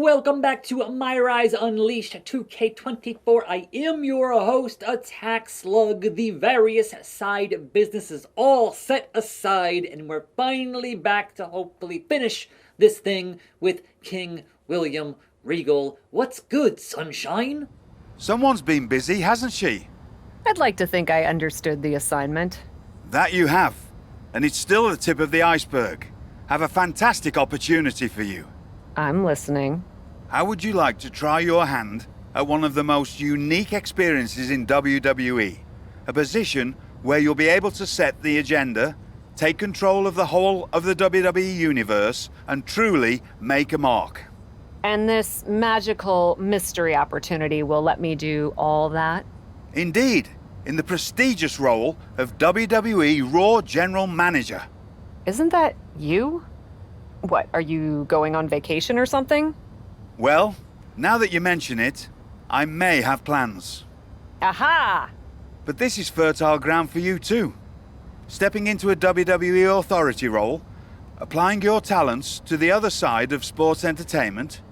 Welcome back to MyRise Unleashed 2K24. I am your host, attackslug. The various side businesses all set aside, and we're finally back to hopefully finish this thing with King William Regal. What's good, sunshine? Someone's been busy, hasn't she? I'd like to think I understood the assignment. That you have. And it's still the tip of the iceberg. Have a fantastic opportunity for you. I'm listening. How would you like to try your hand at one of the most unique experiences in WWE? A position where you'll be able to set the agenda, take control of the whole of the WWE universe, and truly make a mark. And this magical mystery opportunity will let me do all that? Indeed, in the prestigious role of WWE Raw General Manager. Isn't that you? What, are you going on vacation or something? Well, now that you mention it, I may have plans. Aha! But this is fertile ground for you too. Stepping into a WWE authority role, applying your talents to the other side of sports entertainment.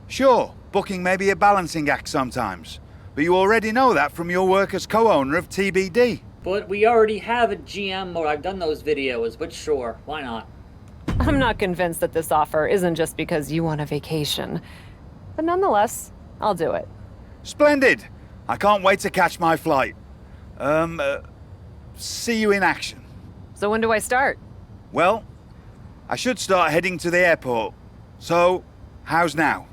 Sure, booking may be a balancing act sometimes, but you already know that from your work as co-owner of TBD. But we already have a GM, or I've done those videos, but sure, why not? I'm not convinced that this offer isn't just because you want a vacation. But nonetheless, I'll do it. Splendid! I can't wait to catch my flight. See you in action. So when do I start? Well, I should start heading to the airport. So, how's now?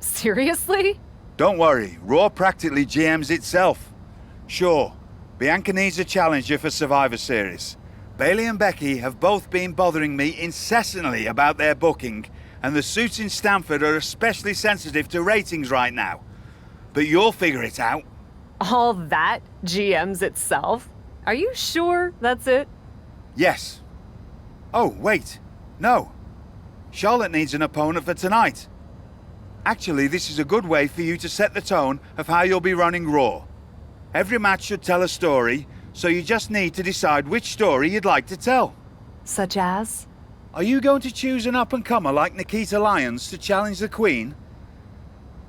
Seriously? Don't worry, Raw practically GMs itself. Sure, Bianca needs a challenger for Survivor Series. Bailey and Becky have both been bothering me incessantly about their booking, and the suits in Stamford are especially sensitive to ratings right now. But you'll figure it out. All that GMs itself? Are you sure that's it? Yes. Oh, wait. No. Charlotte needs an opponent for tonight. Actually, this is a good way for you to set the tone of how you'll be running Raw. Every match should tell a story, so you just need to decide which story you'd like to tell. Such as? Are you going to choose an up-and-comer like Nikita Lyons to challenge the Queen?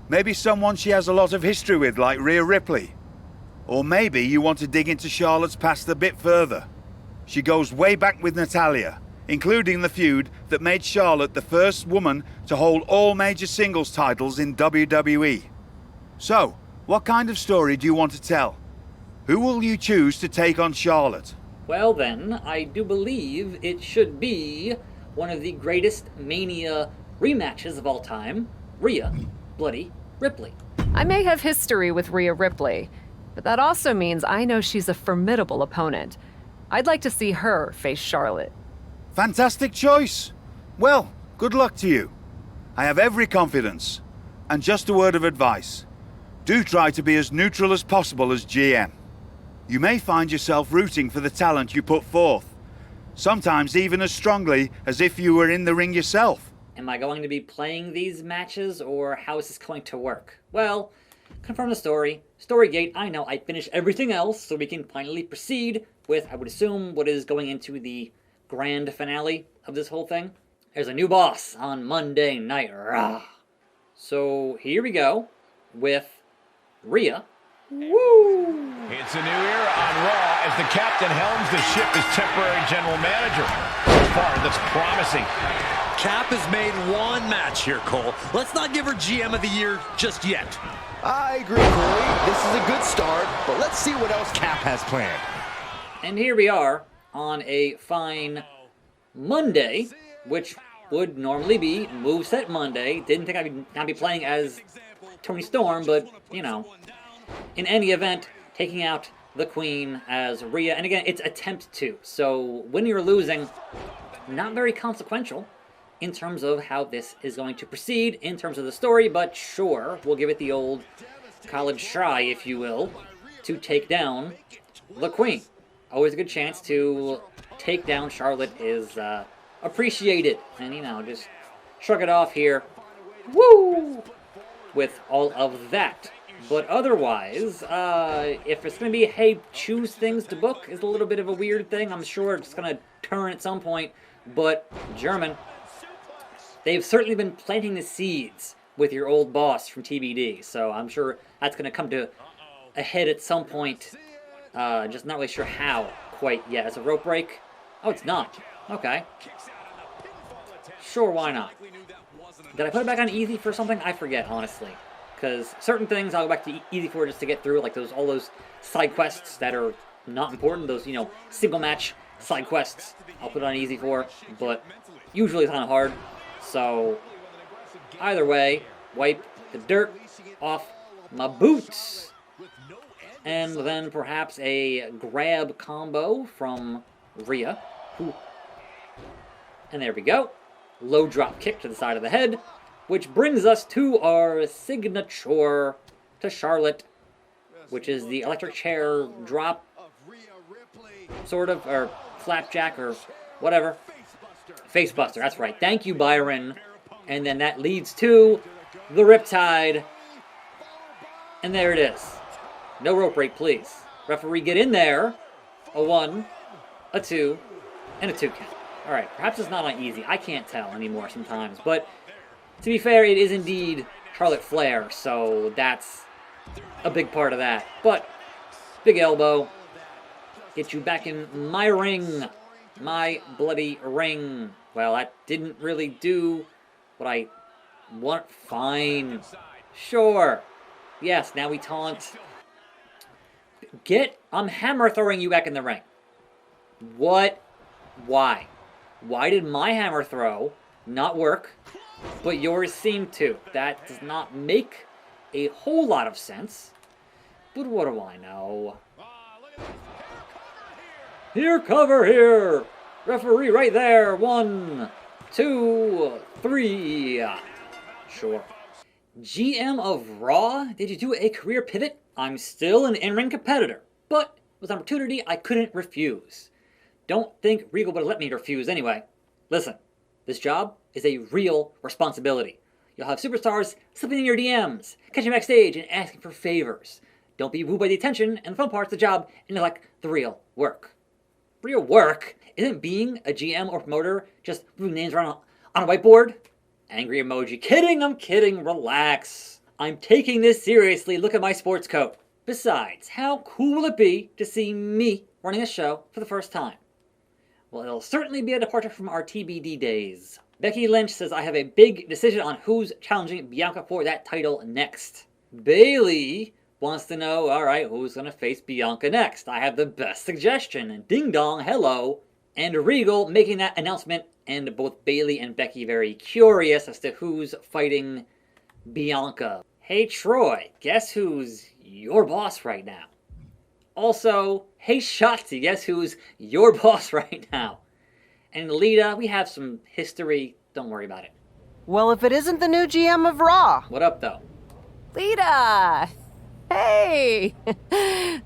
Maybe someone she has a lot of history with like Rhea Ripley. Or maybe you want to dig into Charlotte's past a bit further. She goes way back with Natalya, including the feud that made Charlotte the first woman to hold all major singles titles in WWE. So, what kind of story do you want to tell? Who will you choose to take on Charlotte? Well then, I do believe it should be one of the greatest Mania rematches of all time, Rhea Bloody Ripley. I may have history with Rhea Ripley, but that also means I know she's a formidable opponent. I'd like to see her face Charlotte. Fantastic choice. Well, good luck to you. I have every confidence. And just a word of advice. Do try to be as neutral as possible as GM. You may find yourself rooting for the talent you put forth. Sometimes even as strongly as if you were in the ring yourself. Am I going to be playing these matches, or how is this going to work? Well, confirm the story. Storygate, I know I finished everything else, so we can finally proceed with, I would assume, what is going into the grand finale of this whole thing. There's a new boss on Monday night. Rah. So here we go with Rhea. Woo! It's a new era on Raw as the captain helms the ship as temporary general manager. So far, that's promising. Cap has made one match here, Cole. Let's not give her GM of the year just yet. I agree, Corey. This is a good start, but let's see what else Cap has planned. And here we are on a fine Monday, which would normally be Moveset Monday. Didn't think I'd be playing as Toni Storm, but, you know. In any event, taking out the Queen as Rhea. And again, it's attempt to. So winning or losing, not very consequential in terms of how this is going to proceed, in terms of the story. But sure, we'll give it the old college try, if you will, to take down the Queen. Always a good chance to take down Charlotte is appreciated. And, you know, just shrug it off here. Woo! With all of that. But otherwise, if it's going to be, hey, choose things to book is a little bit of a weird thing. I'm sure it's going to turn at some point. But German, they've certainly been planting the seeds with your old boss from TBD. So I'm sure that's going to come to a head at some point. Just not really sure how quite yet. It's a rope break? Oh, it's not. Okay. Sure, why not? Did I put it back on easy for something? I forget, honestly. Because certain things I'll go back to easy for just to get through, like all those side quests that are not important, those, single match side quests, I'll put it on easy for, but usually it's kind of hard. So, either way, wipe the dirt off my boots. And then perhaps a grab combo from Rhea. Ooh. And there we go. Low drop kick to the side of the head, which brings us to our signature to Charlotte, which is the electric chair drop, sort of, or flapjack, or whatever. Facebuster, that's right. Thank you, Byron. And then that leads to the Riptide. And there it is. No rope break, please. Referee, get in there. A 1, a 2, and a 2 count. Alright, perhaps it's not on easy. I can't tell anymore sometimes. But to be fair, it is indeed Charlotte Flair, so that's a big part of that. But, big elbow. Get you back in my ring. My bloody ring. Well, that didn't really do what I want. Fine. Sure. Yes, now we taunt. I'm hammer throwing you back in the ring. What? Why? Why did my hammer throw not work, but yours seemed to? That does not make a whole lot of sense. But what do I know? Here, cover here! Referee right there. 1, 2, 3. Sure. GM of Raw, did you do a career pivot? I'm still an in-ring competitor, but with an opportunity I couldn't refuse. Don't think Regal would have let me refuse anyway. Listen, this job is a real responsibility. You'll have superstars slipping in your DMs, catching backstage, and asking for favors. Don't be wooed by the attention and the fun parts of the job and neglect the real work. Real work? Isn't being a GM or promoter just moving names around on a whiteboard? Angry emoji. Kidding, I'm kidding. Relax. I'm taking this seriously. Look at my sports coat. Besides, how cool will it be to see me running a show for the first time? Well, it'll certainly be a departure from our TBD days. Becky Lynch says I have a big decision on who's challenging Bianca for that title next. Bailey wants to know, alright, who's going to face Bianca next? I have the best suggestion. Ding dong, hello. And Regal making that announcement, and both Bailey and Becky very curious as to who's fighting Bianca. Hey Troy, guess who's your boss right now? Also, hey Shotzi, guess who's your boss right now? And Lita, we have some history, don't worry about it. Well, if it isn't the new GM of Raw. What up though? Lita! Hey!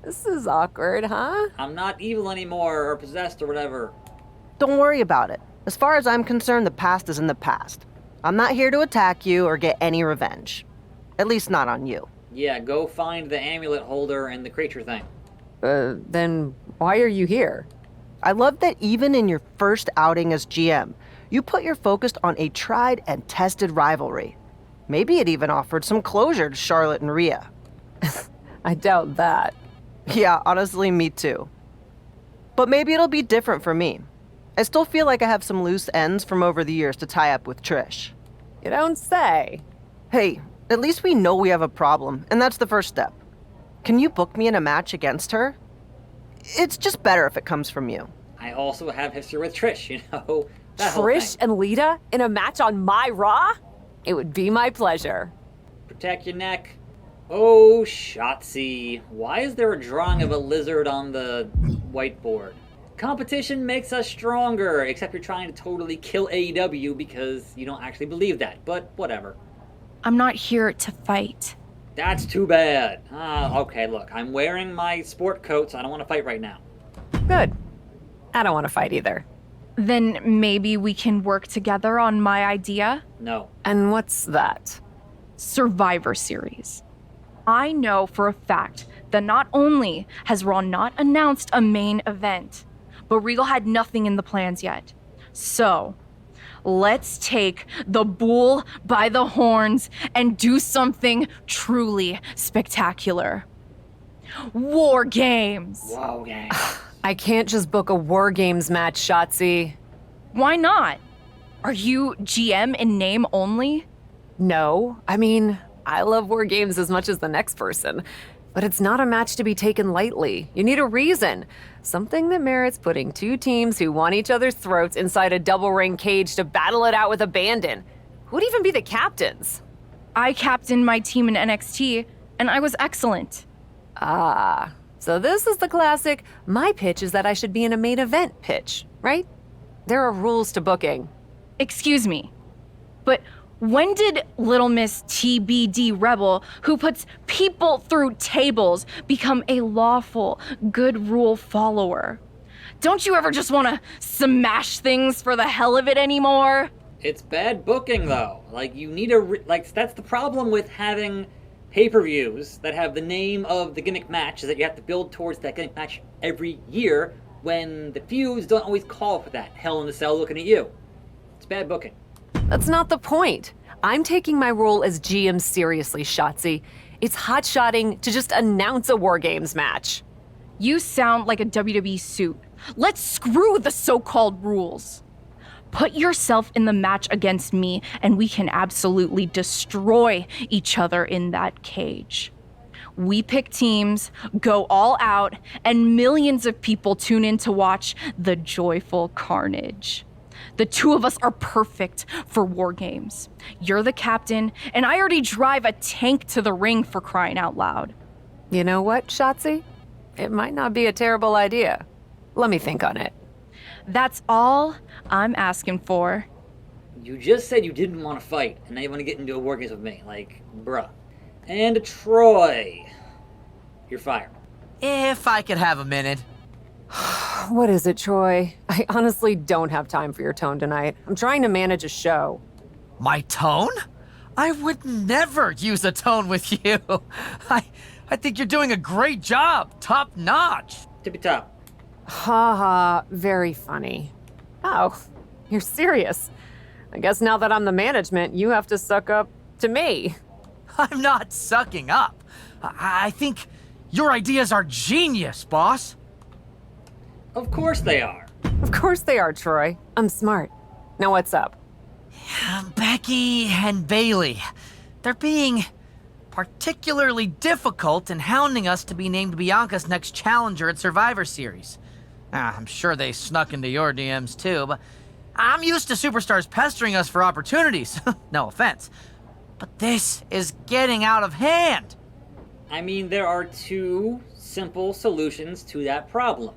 This is awkward, huh? I'm not evil anymore, or possessed, or whatever. Don't worry about it. As far as I'm concerned, the past is in the past. I'm not here to attack you or get any revenge. At least not on you. Yeah, go find the amulet holder and the creature thing. Then why are you here? I love that even in your first outing as GM, you put your focus on a tried and tested rivalry. Maybe it even offered some closure to Charlotte and Rhea. I doubt that. Yeah, honestly, me too. But maybe it'll be different for me. I still feel like I have some loose ends from over the years to tie up with Trish. You don't say. Hey, at least we know we have a problem, and that's the first step. Can you book me in a match against her? It's just better if it comes from you. I also have history with Trish, that whole Trish thing. and Lita in a match on my Raw? It would be my pleasure. Protect your neck. Oh, Shotzi. Why is there a drawing of a lizard on the whiteboard? Competition makes us stronger, except you're trying to totally kill AEW because you don't actually believe that, but whatever. I'm not here to fight. That's too bad. Okay, look, I'm wearing my sport coat, so I don't want to fight right now. Good. I don't want to fight either. Then maybe we can work together on my idea? No. And what's that? Survivor Series. I know for a fact that not only has Raw not announced a main event, but Regal had nothing in the plans yet. So, let's take the bull by the horns and do something truly spectacular. War Games. Wow, gang. I can't just book a War Games match, Shotzi. Why not? Are you GM in name only? No, I mean, I love War Games as much as the next person. But it's not a match to be taken lightly. You need a reason. Something that merits putting two teams who want each other's throats inside a double ring cage to battle it out with abandon. Who'd even be the captains? I captained my team in NXT, and I was excellent. Ah, so this is the classic, my pitch is that I should be in a main event pitch, right? There are rules to booking. Excuse me, but when did Little Miss TBD Rebel, who puts people through tables, become a lawful, good rule follower? Don't you ever just want to smash things for the hell of it anymore? It's bad booking, though. Like, you need that's the problem with having pay-per-views that have the name of the gimmick match, is that you have to build towards that gimmick match every year when the feuds don't always call for that. Hell in the Cell looking at you. It's bad booking. That's not the point. I'm taking my role as GM seriously, Shotzi. It's hot-shotting to just announce a War Games match. You sound like a WWE suit. Let's screw the so-called rules. Put yourself in the match against me, and we can absolutely destroy each other in that cage. We pick teams, go all out, and millions of people tune in to watch the joyful carnage. The two of us are perfect for War Games. You're the captain, and I already drive a tank to the ring, for crying out loud. You know what, Shotzi? It might not be a terrible idea. Let me think on it. That's all I'm asking for. You just said you didn't want to fight, and now you want to get into a War Games with me. Like, bruh. And Troy, you're fired. If I could have a minute. What is it, Troy? I honestly don't have time for your tone tonight. I'm trying to manage a show. My tone? I would never use a tone with you. I think you're doing a great job. Top notch. Tippy top. Ha ha, very funny. Oh, you're serious. I guess now that I'm the management, you have to suck up to me. I'm not sucking up. I think your ideas are genius, boss. Of course they are. Of course they are, Troy. I'm smart. Now what's up? Becky and Bailey. They're being particularly difficult in hounding us to be named Bianca's next challenger at Survivor Series. I'm sure they snuck into your DMs too, but I'm used to superstars pestering us for opportunities. No offense. But this is getting out of hand. I mean, there are two simple solutions to that problem.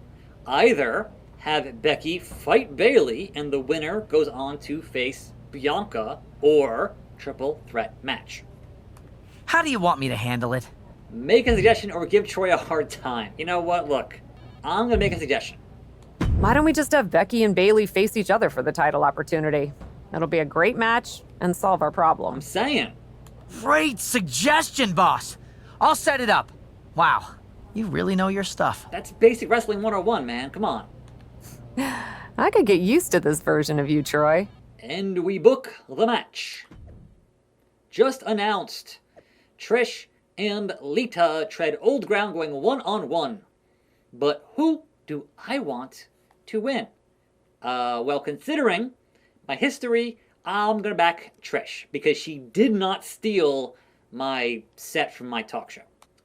Either have Becky fight Bailey and the winner goes on to face Bianca, or triple threat match. How do you want me to handle it? Make a suggestion or give Troy a hard time. You know what? Look, I'm gonna make a suggestion. Why don't we just have Becky and Bailey face each other for the title opportunity? That'll be a great match and solve our problem. I'm saying. Great suggestion, boss. I'll set it up. Wow, you really know your stuff. That's basic wrestling 101, man. Come on. I could get used to this version of you, Troy. And we book the match. Just announced. Trish and Lita tread old ground going one-on-one. But who do I want to win? Well, considering my history, I'm gonna back Trish because she did not steal my set from my talk show.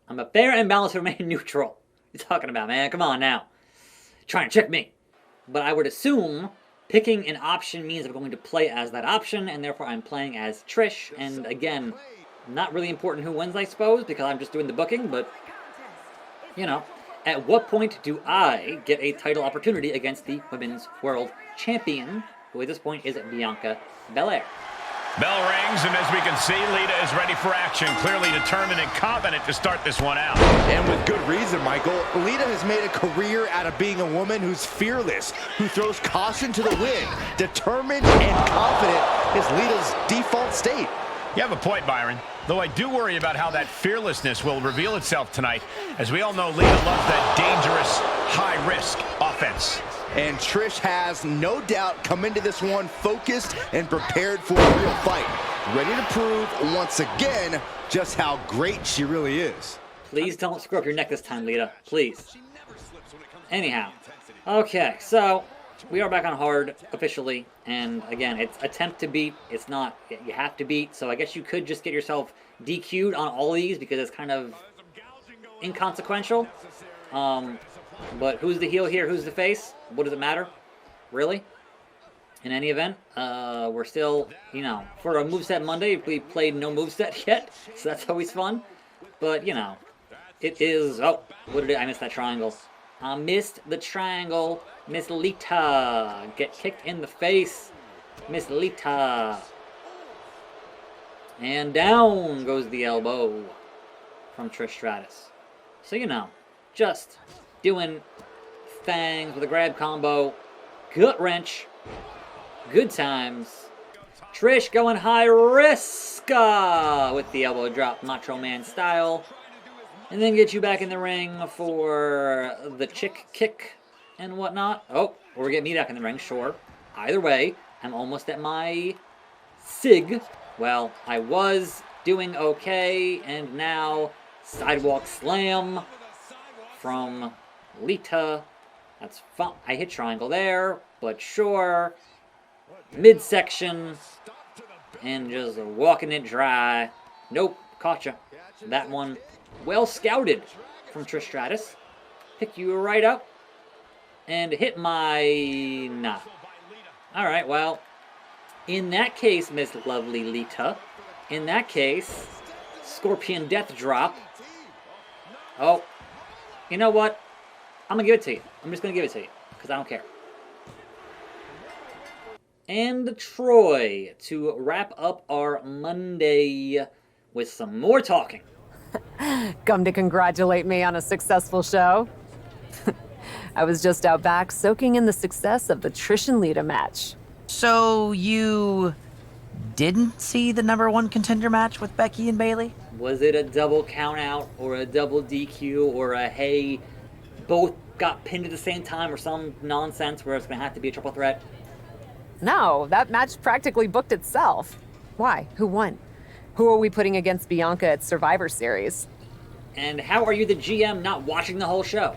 I'm a fair and balanced remain neutral. What are you talking about, man? Come on now. Trying to trick me. But I would assume picking an option means I'm going to play as that option, and therefore I'm playing as Trish. And again, not really important who wins, I suppose, because I'm just doing the booking, but, you know. At what point do I get a title opportunity against the Women's World Champion, who at this point is Bianca Belair? Bell rings, and as we can see, Lita is ready for action, clearly determined and confident to start this one out. And with good reason, Michael. Lita has made a career out of being a woman who's fearless, who throws caution to the wind. Determined and confident is Lita's default state. You have a point, Byron. Though I do worry about how that fearlessness will reveal itself tonight. As we all know, Lita loves that dangerous, high-risk offense. And Trish has no doubt come into this one focused and prepared for a real fight. Ready to prove once again just how great she really is. Please don't screw up your neck this time, Lita. Please. Anyhow. Okay, so we are back on hard officially. And again, it's attempt to beat. It's not you have to beat. So I guess you could just get yourself DQ'd on all these because it's kind of inconsequential. But who's the heel here? Who's the face? What does it matter? Really? In any event, we're still, you know, for a moveset Monday, we played no moveset yet, so that's always fun. But, you know, it is... Oh, what did I miss that triangle? I missed the triangle. Miss Lita. Get kicked in the face. Miss Lita. And down goes the elbow from Trish Stratus. So, you know, just doing things with a grab combo. Gut wrench. Good times. Trish going high risk with the elbow drop, Macho Man style. And then get you back in the ring for the chick kick and whatnot. Oh, or get me back in the ring, sure. Either way, I'm almost at my SIG. Well, I was doing okay, and now sidewalk slam from Lita. That's fun. I hit triangle there, but sure. Midsection, and just walking it dry. Nope, caught ya. That one, well scouted from Trish Stratus. Pick you right up, and hit my... Nah. Alright, well, in that case, Miss Lovely Lita, in that case, Scorpion Death Drop. Oh, you know what? I'm gonna give it to you. I'm just gonna give it to you, because I don't care. And Troy to wrap up our Monday with some more talking. Come to congratulate me on a successful show? I was just out back soaking in the success of the Trish and Lita match. So you didn't see the #1 contender match with Becky and Bayley? Was it a double count out or a double DQ or a hey, both got pinned at the same time or some nonsense where it's going to have to be a triple threat? No, that match practically booked itself. Why? Who won? Who are we putting against Bianca at Survivor Series? And how are you, the GM, not watching the whole show?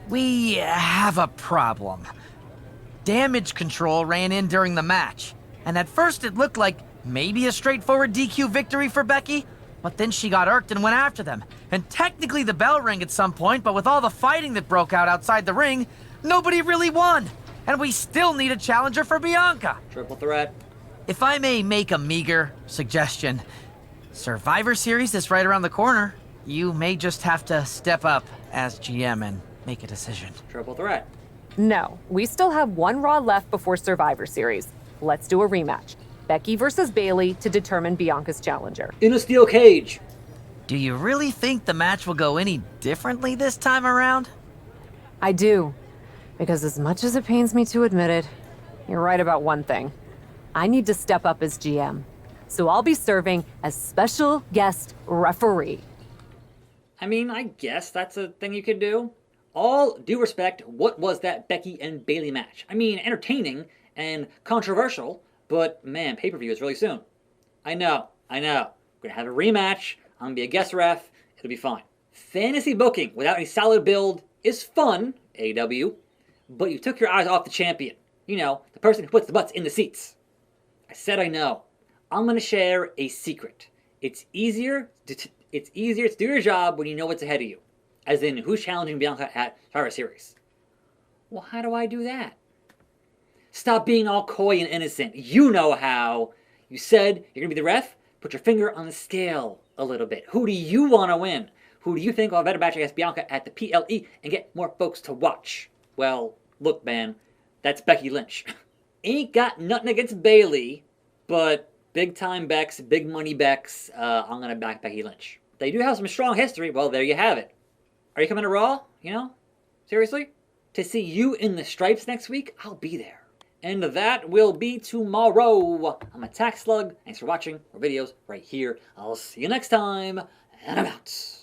We have a problem. Damage control ran in during the match, and at first it looked like maybe a straightforward DQ victory for Becky, but then she got irked and went after them. And technically the bell rang at some point, but with all the fighting that broke out outside the ring, nobody really won. And we still need a challenger for Bianca. Triple threat. If I may make a meager suggestion, Survivor Series is right around the corner. You may just have to step up as GM and make a decision. Triple threat. No, we still have one Raw left before Survivor Series. Let's do a rematch. Becky versus Bayley to determine Bianca's challenger. In a steel cage. Do you really think the match will go any differently this time around? I do. Because as much as it pains me to admit it, you're right about one thing. I need to step up as GM. So I'll be serving as special guest referee. I mean, I guess that's a thing you could do. All due respect, what was that Becky and Bayley match? I mean, entertaining and controversial, but man, pay-per-view is really soon. I know. We're gonna have a rematch, I'm gonna be a guest ref, it'll be fine. Fantasy booking without any solid build is fun, AW, but you took your eyes off the champion. You know, the person who puts the butts in the seats. I said I know. I'm gonna share a secret. It's easier to do your job when you know what's ahead of you. As in, who's challenging Bianca at Survivor Series? Well, how do I do that? Stop being all coy and innocent. You know how. You said you're gonna be the ref? Put your finger on the scale a little bit. Who do you want to win? Who do you think will have a better match against Bianca at the PLE and get more folks to watch? Well, look, man, that's Becky Lynch. Ain't got nothing against Bayley, but big time Becks, big money Becks, I'm going to back Becky Lynch. They do have some strong history. Well, there you have it. Are you coming to Raw? You know? Seriously? To see you in the stripes next week? I'll be there. And that will be tomorrow. I'm attackslug. Thanks for watching. More videos right here. I'll see you next time. And I'm out.